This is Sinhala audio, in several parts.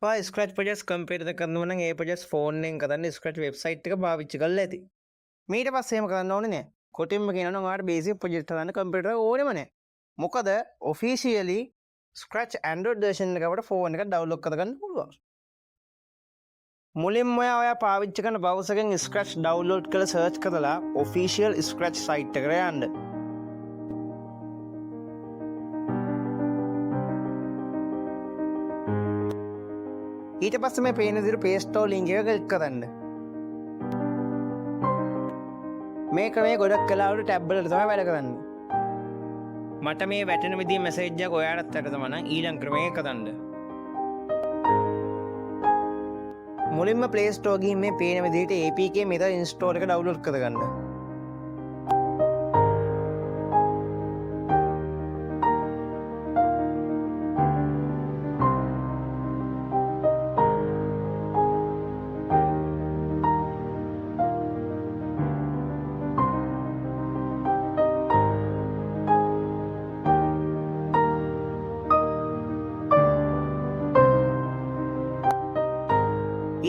ස්ක්‍රච් ප්‍රජස් කම්පේට කරනවන ඒ පජස් ෆෝර්නෙන් කරන්න ස්ක්‍රච් වෙබ්සයිට් එක භාවිච්ච කල ඇති මීට පස්සේම කරන්න ඕන නෑ කොටින්ම කියනවාට බේසි ප්‍රජෙක්්ටන්න කම්පිට ඕනමන මොකද ඔෆිසිියලි ස්ක්‍රච් ඇන්ඩරෝඩ් දර්ශන එකට ෆෝන් එක ඩවලොක් කරගන්න පුළුවන් මුලින්ම ඔය පාවිච්ච කන බවසගෙන් ස්ක්‍රච් ඩවලෝඩ් කළ සර්ච් කරලා ඔෆිසිියල් ස්ක්‍රච් සයිට් කර යන්න ඊට පස්ස මේ පේන දිර පේස්ටෝ ලිංග එක ක්ලික් කරන්න මේක මේ ගොඩක් කලාවට ටැබ්වලට තමයි වැඩ කරන්න මට මේ වැටෙන විදිහේ මැසේජ් එකක් ඔයාලට ඇරතම නම් ඊළඟ ක්‍රමය කරන්න මුලින්ම Play Store ගිහින් මේ පේන විදිහට APK Method install එක download කරගන්න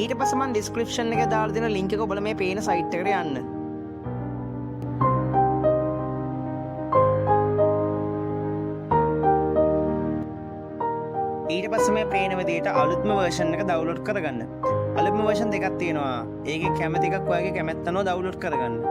ඊට පස්සේ මම ඩිස්ක්‍රිප්ෂන් එකේ දාලා දෙන ලින්ක් එක ඔබලා මේ පේන සයිට් එකට යන්න. ඊට පස්සේ මේ පේන විදිහට අලුත්ම version එක download කරගන්න. අලුත්ම version දෙකක් තියෙනවා. ඒකේ කැමති එකක් ඔයාගේ කැමැත්ත අනුව download කරගන්න.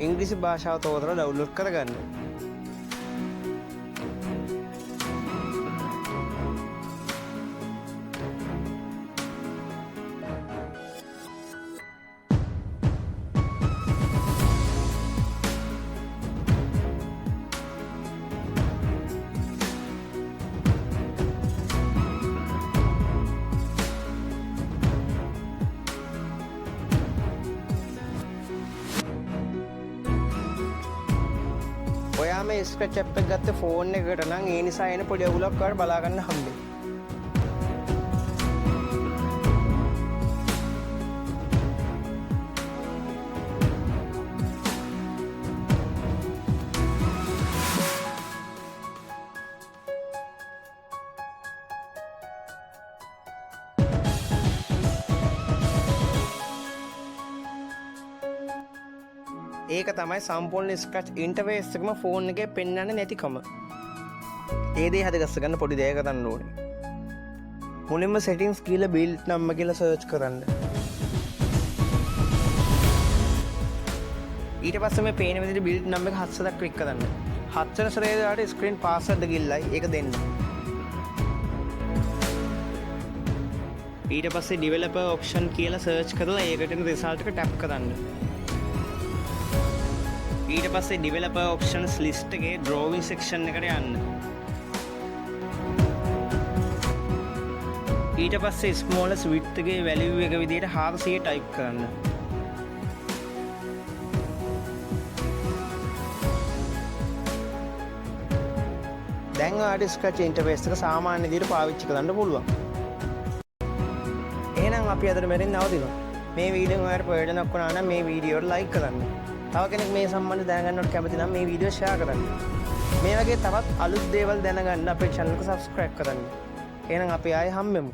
ඉංග්‍රීසි භාෂාව තෝරලා ඩවුන්ලෝඩ් කරගන්න. ඔයා මේ ස්ක්‍රච් ඇප් එක ගත්ත ෆෝන් එකකට නම් ඒ නිසා එන පොඩි අවුලක් ඔයාලට බලා ගන්න හම්බෙයි. ඒක තමයි සම්පූර්ණ ස්ක්‍රච් ඉන්ටර්ෆේස් එකම ෆෝන් එකේ පෙන්වන්නේ නැතිකම. ඒ දේ හදගස්ස ගන්න පොඩි දෙයක් ගන්න ඕනේ. මුලින්ම settings කියලා build number කියලා search කරන්න. ඊට පස්සේ මේ පේන විදිහට build number එක 7 ක්ලික් කරන්න. 7 වෙනි සැරේ දාට screen password ගිල්ලයි ඒක දෙන්න. ඊට පස්සේ developer option කියලා search කරලා ඒකට එන result එක tap කරන්න. ඊට පස්සේ developer options list එකේ drawing section එකට යන්න. ඊට පස්සේ smallest width එකේ value එක විදිහට 400 type කරන්න. දැන් ඔයාලට scratch interface එක සාමාන්‍ය විදිහට පාවිච්චි කරන්න පුළුවන්. එහෙනම් අපි අද මෙතන නවතිනවා. මේ වීඩියෝ ඔයාලට ප්‍රයෝජනක් වුණා නම් මේ වීඩියෝට like කරන්න. තව කෙනෙක් මේ සම්බන්ධ දැනගන්නවට කැමති නම් මේ වීඩියෝ ෂෙයා කරන්න. මේ වගේ තවත් අලුත් දේවල් දැනගන්න අපේ channel එක subscribe කරන්න. එහෙනම් අපි ආයෙ හම්බෙමු.